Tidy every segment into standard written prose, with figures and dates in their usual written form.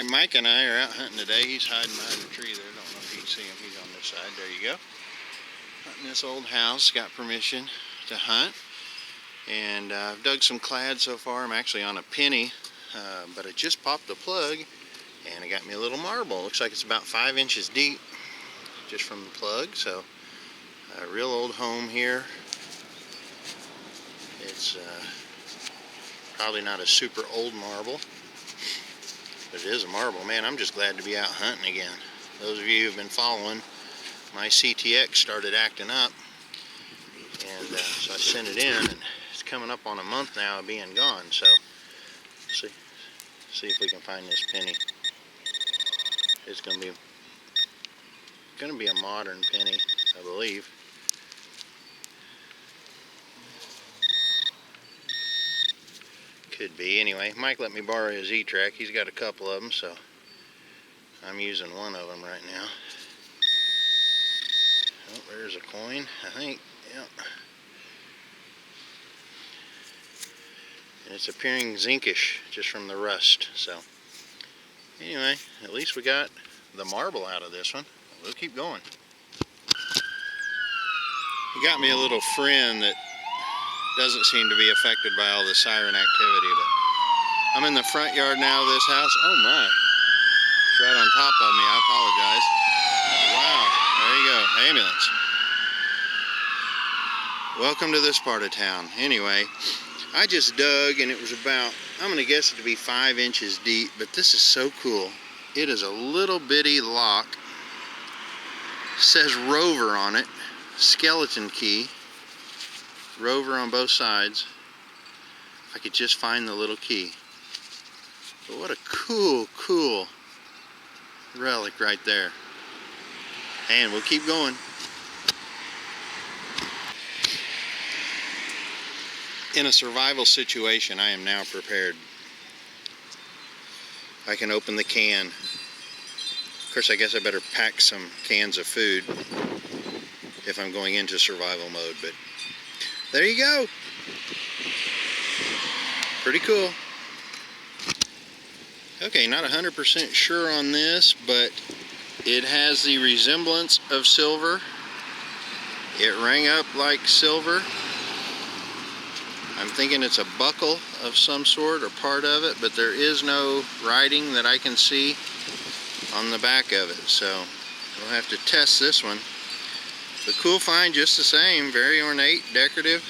Mike and I are out hunting today. He's hiding behind the tree there. Don't know if you can see him. He's on this side. There you go. Hunting this old house. Got permission to hunt. And I've dug some clad so far. I'm actually on a penny, but I just popped the plug and it got me a little marble. Looks like it's about 5 inches deep just from the plug. So a real old home here. It's probably not a super old marble, but it is a marble. Man, I'm just glad to be out hunting again. Those of you who've been following, my CTX started acting up, and so I sent it in, and it's coming up on a month now of being gone. So see if we can find this penny. It's gonna be a modern penny, I believe. Could be. Anyway, Mike let me borrow his E-Track. He's got a couple of them, so I'm using one of them right now. Oh, there's a coin, I think. Yep. And it's appearing zinkish just from the rust. So anyway, at least we got the marble out of this one. We'll keep going. He got me a little friend that doesn't seem to be affected by all the siren activity, but I'm in the front yard now of this house. Oh my, it's right on top of me. I apologize. Wow, there you go, ambulance. Welcome to this part of town. Anyway, I just dug and it was about, I'm gonna guess it to be 5 inches deep, but this is so cool. It is a little bitty lock. It says Rover on it, skeleton key. Rover on both sides. If I could just find the little key. But what a cool relic right there. And we'll keep going. In a survival situation, I am now prepared. I can open the can. Of course, I guess I better pack some cans of food if I'm going into survival mode, but there you go. Pretty cool. Okay, not 100% sure on this, but it has the resemblance of silver. It rang up like silver. I'm thinking it's a buckle of some sort or part of it, but there is no writing that I can see on the back of it. So we'll have to test this one. But cool find just the same, very ornate, decorative.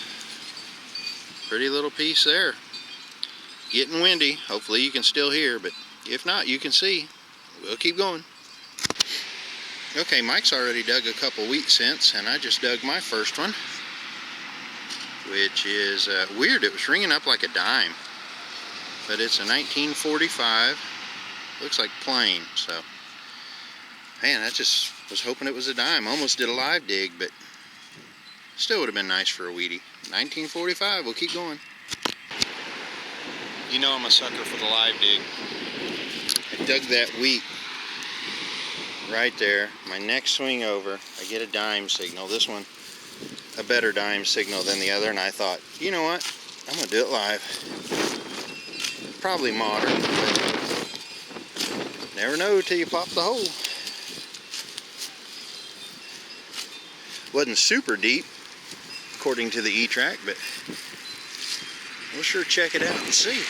Pretty little piece there. Getting windy, hopefully you can still hear, but if not, you can see. We'll keep going. Okay, Mike's already dug a couple wheat cents, and I just dug my first one, which is weird. It was ringing up like a dime, but it's a 1945. Looks like plain, so man, I just was hoping it was a dime. Almost did a live dig, but still would have been nice for a wheatie. 1945, we'll keep going. You know I'm a sucker for the live dig. I dug that wheat right there. My next swing over, I get a dime signal. This one, a better dime signal than the other, and I thought, you know what? I'm gonna do it live. Probably modern, but never know till you pop the hole. Wasn't super deep, according to the E-Track, but we'll sure check it out and see.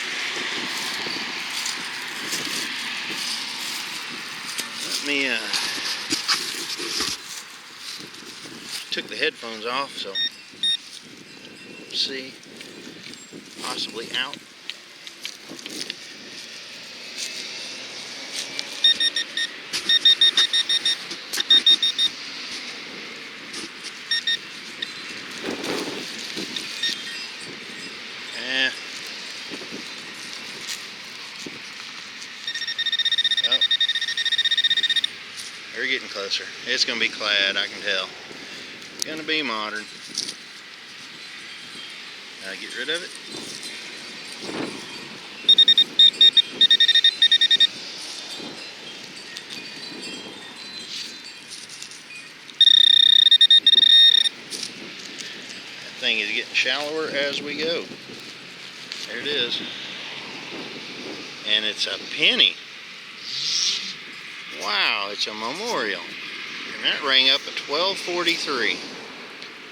Let me, took the headphones off, so let's see, possibly out. We're getting closer. It's going to be clad, I can tell. It's going to be modern. Get rid of it. That thing is getting shallower as we go. There it is. And it's a penny. Wow, it's a memorial. And that rang up at 12:43.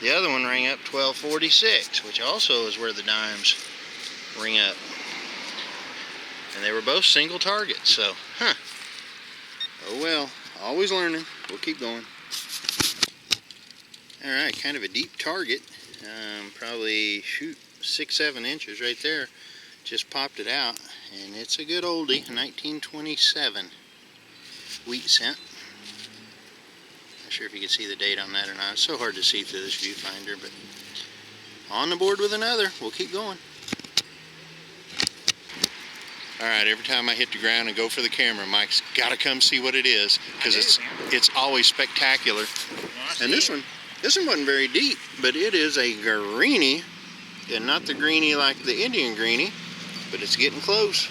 The other one rang up 12:46, which also is where the dimes ring up. And they were both single targets, so, oh well, always learning. We'll keep going. Alright, kind of a deep target. Probably, 6-7 inches right there. Just popped it out, and it's a good oldie, 1927 wheat cent. Not sure if you can see the date on that or not. It's so hard to see through this viewfinder, but on the board with another. We'll keep going. Alright, every time I hit the ground and go for the camera, Mike's got to come see what it is, because it's always spectacular. And this one wasn't very deep, but it is a greenie, and not the greenie like the Indian greenie, but it's getting close.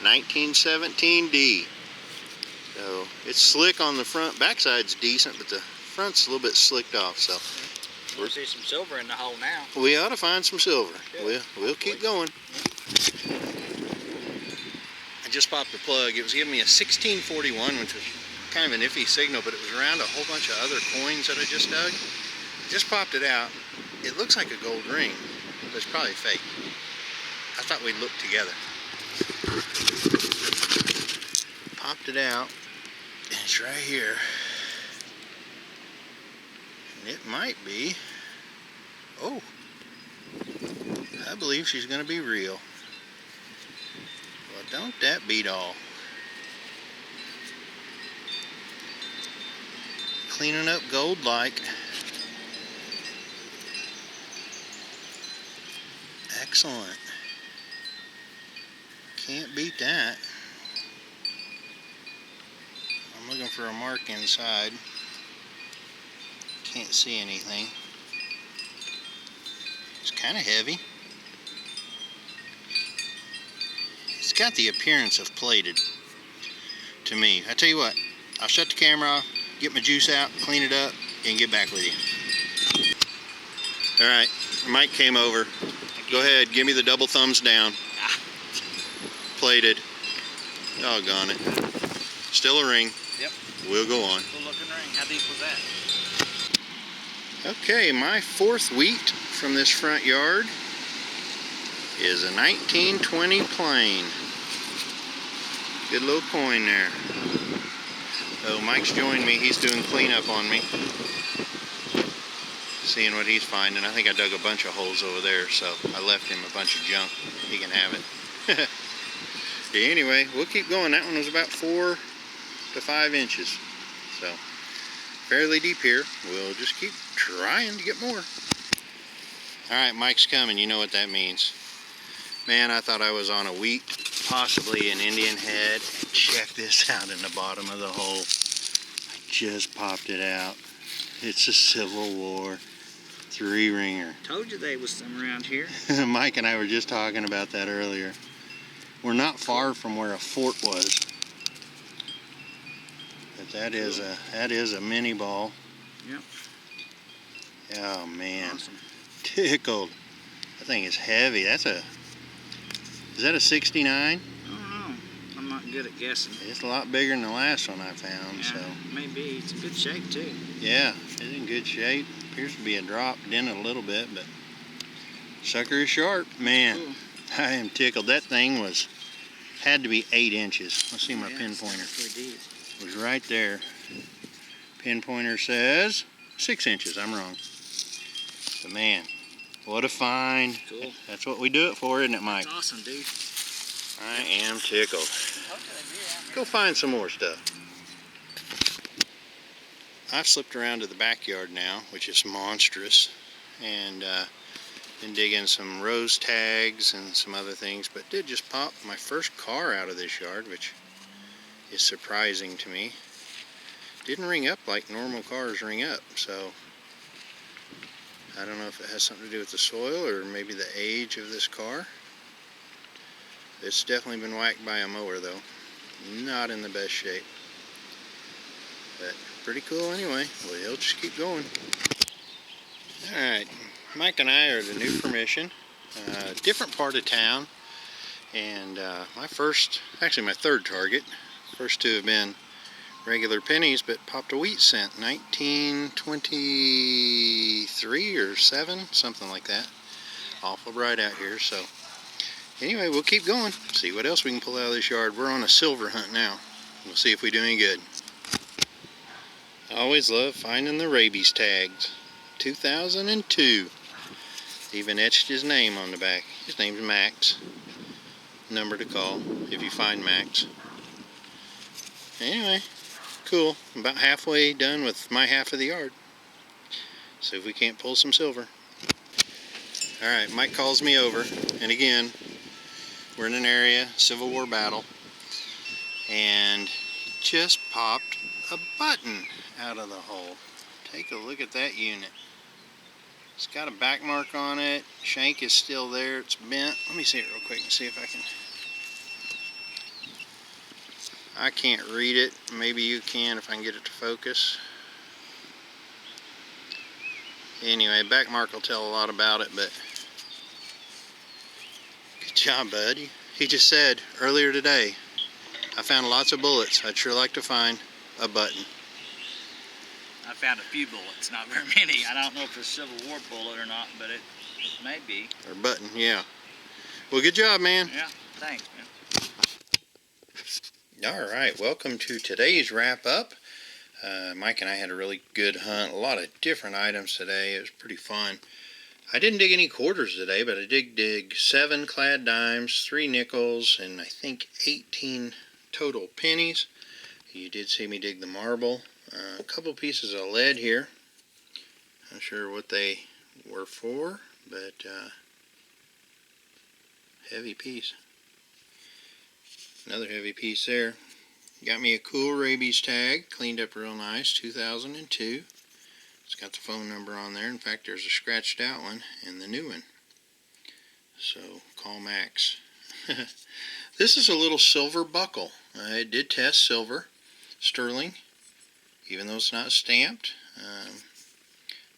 1917 D. So it's slick on the front. Backside's decent, but the front's a little bit slicked off. So we'll see some silver in the hole now. We ought to find some silver. Good. We'll keep going. I just popped the plug. It was giving me a 1641, which was kind of an iffy signal, but it was around a whole bunch of other coins that I just dug. Just popped it out. It looks like a gold ring, but it's probably fake. I thought we'd look together. Popped it out, and it's right here. And it might be, oh, I believe she's going to be real. Well, don't that beat all. Cleaning up gold-like. Excellent. Can't beat that. I'm looking for a mark inside. Can't see anything. It's kind of heavy. It's got the appearance of plated to me. I tell you what, I'll shut the camera off, get my juice out, clean it up, and get back with you. Alright, Mike came over. Go ahead, give me the double thumbs down. Plated. Doggone it. Still a ring. Yep. We'll go on. Cool looking ring. How deep was that? Okay, my fourth wheat from this front yard is a 1920 plain. Good little coin there. So Mike's joined me. He's doing cleanup on me. Seeing what he's finding. I think I dug a bunch of holes over there, so I left him a bunch of junk. He can have it. Anyway, we'll keep going. That one was about 4 to 5 inches. So, fairly deep here. We'll just keep trying to get more. Alright, Mike's coming. You know what that means. Man, I thought I was on a wheat, possibly an Indian head. Check this out in the bottom of the hole. I just popped it out. It's a Civil War 3-ringer. Told you there was some around here. Mike and I were just talking about that earlier. We're not far from where a fort was. But that is a mini ball. Yep. Oh man. Awesome. Tickled. That thing is heavy. Is that a 69? I don't know. I'm not good at guessing. It's a lot bigger than the last one I found. Yeah, So maybe. It's in good shape too. yeah, it's in good shape. Appears to be a drop, dented a little bit, but sucker is sharp. Man, Cool. I am tickled. That thing had to be 8 inches. Let's see my pinpointer. It It was right there. Pinpointer says 6 inches. I'm wrong. But man, what a find. Cool. That's what we do it for, isn't it, Mike? That's awesome, dude. I am tickled. Go find some more stuff. I've slipped around to the backyard now, which is monstrous, and been digging some rose tags and some other things, but did just pop my first car out of this yard, which is surprising to me. Didn't ring up like normal cars ring up, so I don't know if it has something to do with the soil or maybe the age of this car. It's definitely been whacked by a mower though. Not in the best shape. But pretty cool anyway. We'll just keep going. Alright, Mike and I are at a new permission. Different part of town. And my third target. First two have been regular pennies, but popped a wheat cent. 1923 or 7, something like that. Awful bright out here. So anyway, we'll keep going, see what else we can pull out of this yard. We're on a silver hunt now. We'll see if we do any good. I always love finding the rabies tags. 2002. Even etched his name on the back. His name's Max. Number to call if you find Max. Anyway, cool. I'm about halfway done with my half of the yard. See if we can't pull some silver. Alright, Mike calls me over, and again, we're in an area, Civil War battle, and just popped a button out of the hole. Take a look at that unit. It's got a back mark on it. Shank is still there. It's bent. Let me see it real quick and see if I can. I can't read it. Maybe you can if I can get it to focus. Anyway, back mark will tell a lot about it, but good job, bud. He just said earlier today, I found lots of bullets. I'd sure like to find a button. I found a few bullets, not very many. I don't know if it's a Civil War bullet or not, but it may be. Or button, yeah. Well, good job, man. Yeah, thanks, man. All right, welcome to today's wrap-up. Mike and I had a really good hunt. A lot of different items today. It was pretty fun. I didn't dig any quarters today, but I did dig 7 clad dimes, 3 nickels, and I think 18 total pennies. You did see me dig the marble. A couple pieces of lead here. Not sure what they were for, but heavy piece. Another heavy piece there. Got me a cool rabies tag, cleaned up real nice, 2002. It's got the phone number on there. In fact, there's a scratched out one and the new one. So call Max. This is a little silver buckle. I did test silver, sterling, even though it's not stamped.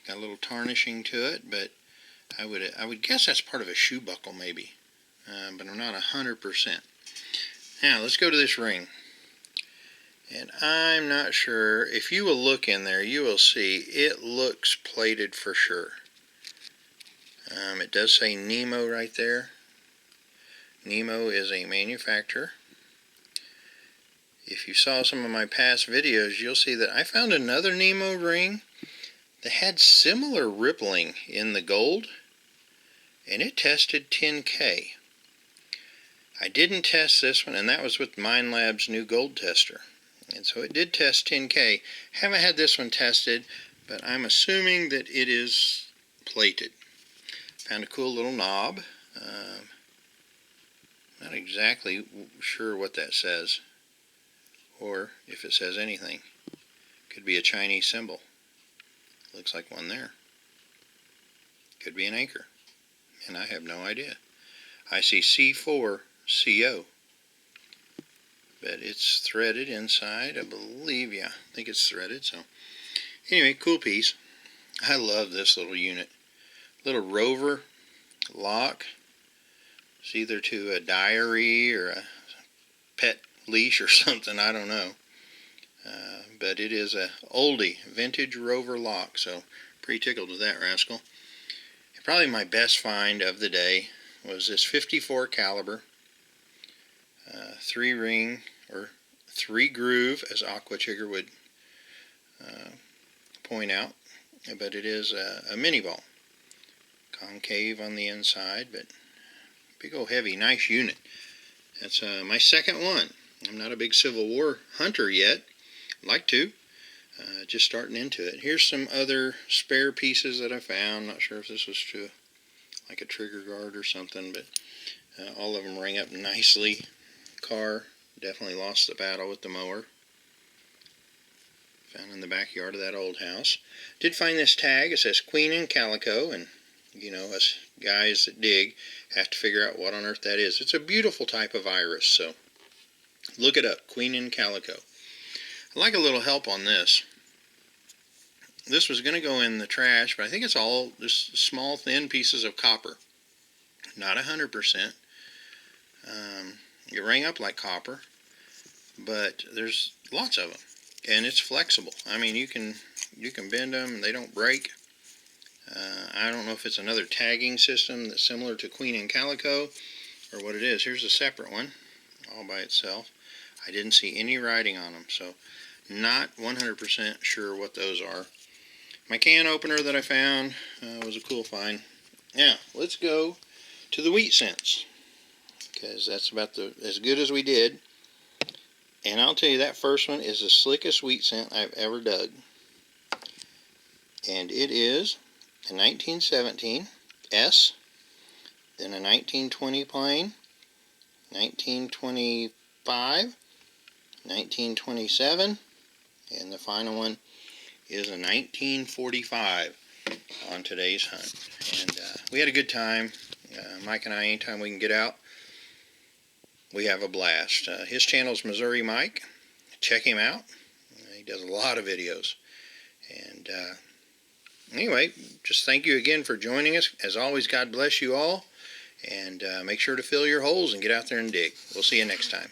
Got a little tarnishing to it, but I would guess that's part of a shoe buckle maybe, but I'm not 100%. Now let's go to this ring. And I'm not sure, if you will look in there, you will see it looks plated for sure. It does say Nemo right there. Nemo is a manufacturer. If you saw some of my past videos, you'll see that I found another Nemo ring that had similar rippling in the gold, and it tested 10K. I didn't test this one, and that was with Mine Lab's new gold tester. And so it did test 10K. Haven't had this one tested, but I'm assuming that it is plated. Found a cool little knob. Not exactly sure what that says, or if it says anything. Could be a Chinese symbol. Looks like one there. Could be an anchor, and I have no idea. I see C4CO. But it's threaded inside, I believe. Yeah, I think it's threaded. So anyway, cool piece. I love this little unit. Little rover lock. It's either to a diary or a pet leash or something, I don't know. But it is a oldie, vintage rover lock. So pretty tickled with that rascal. And probably my best find of the day was this 54 caliber. 3 ring or 3 groove, as Aqua Chigger would point out, but it is a mini ball, concave on the inside, but big old heavy, nice unit. That's my second one. I'm not a big Civil War hunter yet. I'd like to, just starting into it. Here's some other spare pieces that I found. Not sure if this was to like a trigger guard or something, but all of them ring up nicely. Car definitely lost the battle with the mower. Found in the backyard of that old house. Did find this tag. It says Queen in Calico, and you know, us guys that dig have to figure out what on earth that is. It's a beautiful type of iris, so look it up, Queen in Calico. I'd like a little help on this. This was going to go in the trash, but I think it's all just small, thin pieces of copper. Not 100%. It rang up like copper, but there's lots of them. and it's flexible. I mean, you can bend them and they don't break. I don't know if it's another tagging system that's similar to Queen and Calico or what it is. Here's a separate one all by itself. I didn't see any writing on them, so not 100% sure what those are. My can opener that I found was a cool find. Now, let's go to the wheat scents, because that's about as good as we did. And I'll tell you, that first one is the slickest wheat scent I've ever dug. And it is a 1917 S, then a 1920 plain, 1925, 1927, and the final one is a 1945 on today's hunt. And we had a good time. Mike and I, anytime we can get out, we have a blast. His channel is Missouri Mike. Check him out. He does a lot of videos. And anyway, just thank you again for joining us. As always, God bless you all. And make sure to fill your holes and get out there and dig. We'll see you next time.